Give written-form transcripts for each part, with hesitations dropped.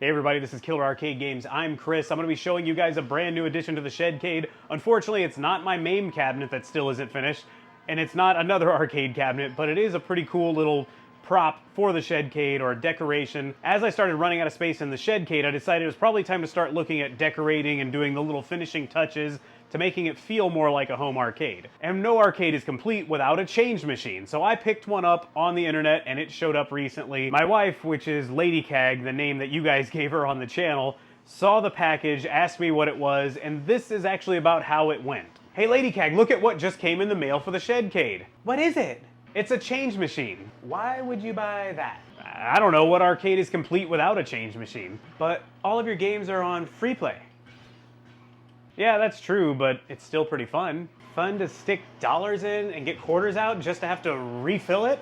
Hey everybody, this is Killer Arcade Games. I'm Chris. I'm going to be showing you guys a brand new addition to the Shedcade. Unfortunately, it's not my main cabinet that still isn't finished, and it's not another arcade cabinet, but it is a pretty cool little prop for the Shedcade, or a decoration. As I started running out of space in the Shedcade, I decided it was probably time to start looking at decorating and doing the little finishing touches to making it feel more like a home arcade. And no arcade is complete without a change machine, so I picked one up on the internet and it showed up recently. My wife, which is Lady Cag, the name that you guys gave her on the channel, saw the package, asked me what it was, and this is actually about how it went. Hey Lady Cag, look at what just came in the mail for the Shedcade. What is it? It's a change machine. Why would you buy that? I don't know, what arcade is complete without a change machine? But all of your games are on free play. Yeah, that's true, but it's still pretty fun. Fun to stick dollars in and get quarters out just to have to refill it?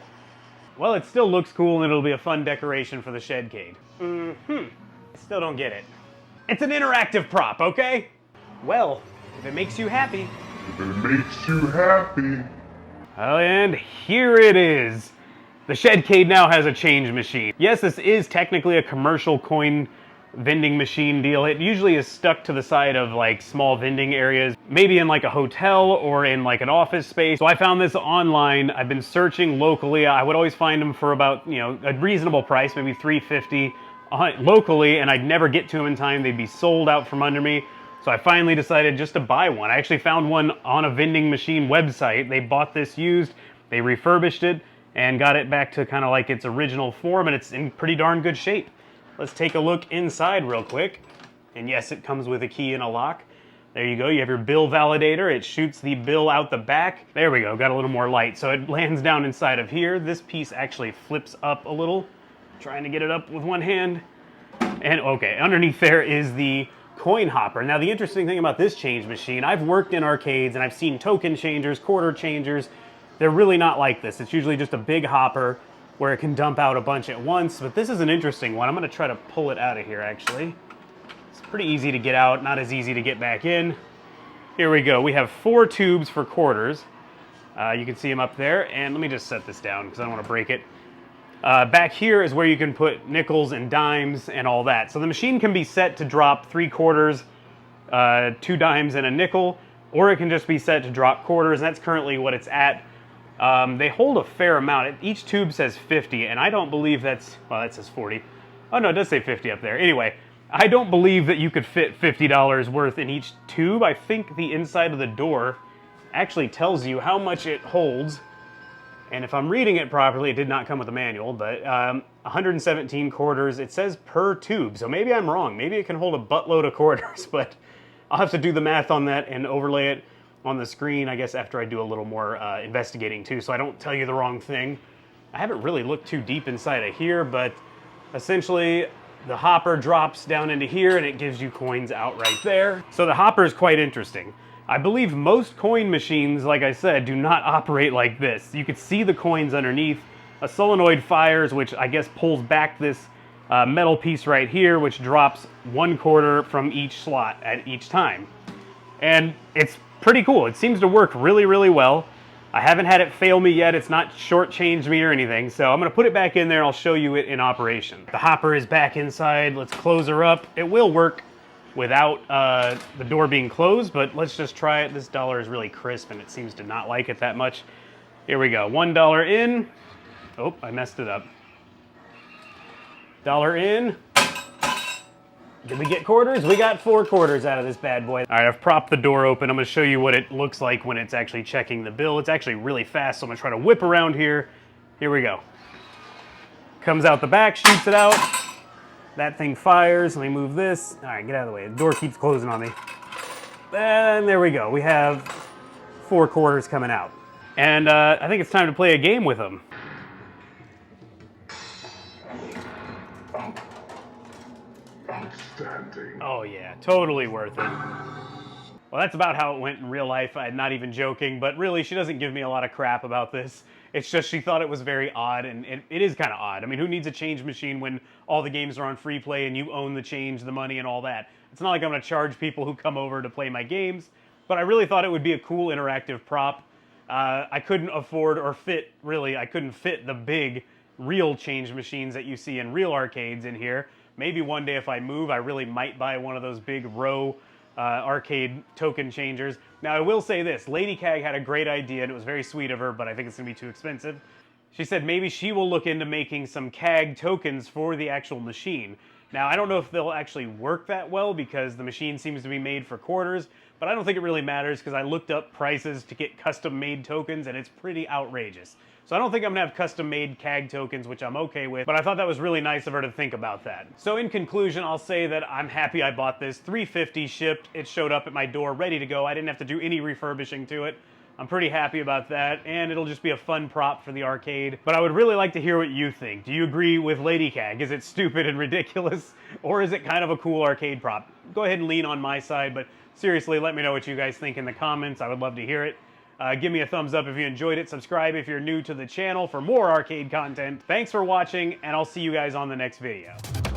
Well, it still looks cool and it'll be a fun decoration for the Shedcade. I still don't get it. It's an interactive prop, okay? Well, if it makes you happy. If it makes you happy. Oh, and here it is. The Shedcade now has a change machine. Yes, this is technically a commercial coin vending machine deal. It usually is stuck to the side of like small vending areas, maybe in like a hotel or in like an office space. So I found this online. I've been searching locally. I would always find them for about, a reasonable price, maybe $3.50 locally, and I'd never get to them in time. They'd be sold out from under me. So I finally decided just to buy one. I actually found one on a vending machine website. They bought this used, they refurbished it, and got it back to kind of like its original form, and it's in pretty darn good shape. Let's take a look inside real quick. And yes, it comes with a key and a lock. There you go, you have your bill validator. It shoots the bill out the back. There we go, got a little more light. So it lands down inside of here. This piece actually flips up a little. Trying to get it up with one hand. And okay, underneath there is the coin hopper. Now the interesting thing about this change machine, I've worked in arcades and I've seen token changers, quarter changers. They're really not like this. It's usually just a big hopper where it can dump out a bunch at once, but this is an interesting one. I'm gonna try to pull it out of here, actually. It's pretty easy to get out, not as easy to get back in. Here we go, we have 4 tubes for quarters. You can see them up there, and let me just set this down because I don't wanna break it. Back here is where you can put nickels and dimes and all that. So the machine can be set to drop 3 quarters, 2 dimes and a nickel, or it can just be set to drop quarters, and that's currently what it's at. They hold a fair amount. Each tube says 50, and I don't believe that's, well, that says 40. Oh no, it does say 50 up there. Anyway, I don't believe that you could fit $50 worth in each tube. I think the inside of the door actually tells you how much it holds. And if I'm reading it properly, it did not come with a manual, but 117 quarters, it says per tube. So maybe I'm wrong. Maybe it can hold a buttload of quarters, but I'll have to do the math on that and overlay it on the screen, I guess, after I do a little more investigating too, so I don't tell you the wrong thing. I haven't really looked too deep inside of here, but essentially the hopper drops down into here and it gives you coins out right there. So the hopper is quite interesting. I believe most coin machines, like I said, do not operate like this. You can see the coins underneath. A solenoid fires, which I guess pulls back this metal piece right here, which drops 1 quarter from each slot at each time. And it's pretty cool. It seems to work really, really well. I haven't had it fail me yet. It's not shortchanged me or anything. So I'm gonna put it back in there and I'll show you it in operation. The hopper is back inside. Let's close her up. It will work without the door being closed, but let's just try it. This dollar is really crisp and it seems to not like it that much. Here we go, $1 in. Oh, I messed it up. Dollar in. Did we get quarters? We got 4 quarters out of this bad boy. All right, I've propped the door open. I'm gonna show you what it looks like when it's actually checking the bill. It's actually really fast, so I'm gonna try to whip around here. Here we go. Comes out the back, shoots it out. That thing fires. Let me move this. All right, get out of the way. The door keeps closing on me. And there we go. We have 4 quarters coming out. And I think it's time to play a game with them. Outstanding. Oh yeah, totally worth it. Well, that's about how it went in real life. I'm not even joking, but really, she doesn't give me a lot of crap about this. It's just she thought it was very odd, and it is kind of odd. I mean, who needs a change machine when all the games are on free play and you own the change, the money, and all that? It's not like I'm going to charge people who come over to play my games, but I really thought it would be a cool interactive prop. I couldn't afford or fit, really, I couldn't fit the big real change machines that you see in real arcades in here. Maybe one day if I move, I really might buy one of those big row arcade token changers. Now, I will say this, Lady Cag had a great idea, and it was very sweet of her, but I think it's gonna be too expensive. She said maybe she will look into making some CAG tokens for the actual machine. Now, I don't know if they'll actually work that well because the machine seems to be made for quarters, but I don't think it really matters because I looked up prices to get custom-made tokens and it's pretty outrageous. So I don't think I'm gonna have custom-made CAG tokens, which I'm okay with, but I thought that was really nice of her to think about that. So in conclusion, I'll say that I'm happy I bought this. $350 shipped, it showed up at my door ready to go. I didn't have to do any refurbishing to it. I'm pretty happy about that, and it'll just be a fun prop for the arcade. But I would really like to hear what you think. Do you agree with Lady Cag? Is it stupid and ridiculous, or is it kind of a cool arcade prop? Go ahead and lean on my side, but seriously, let me know what you guys think in the comments. I would love to hear it. Give me a thumbs up if you enjoyed it. Subscribe if you're new to the channel for more arcade content. Thanks for watching, and I'll see you guys on the next video.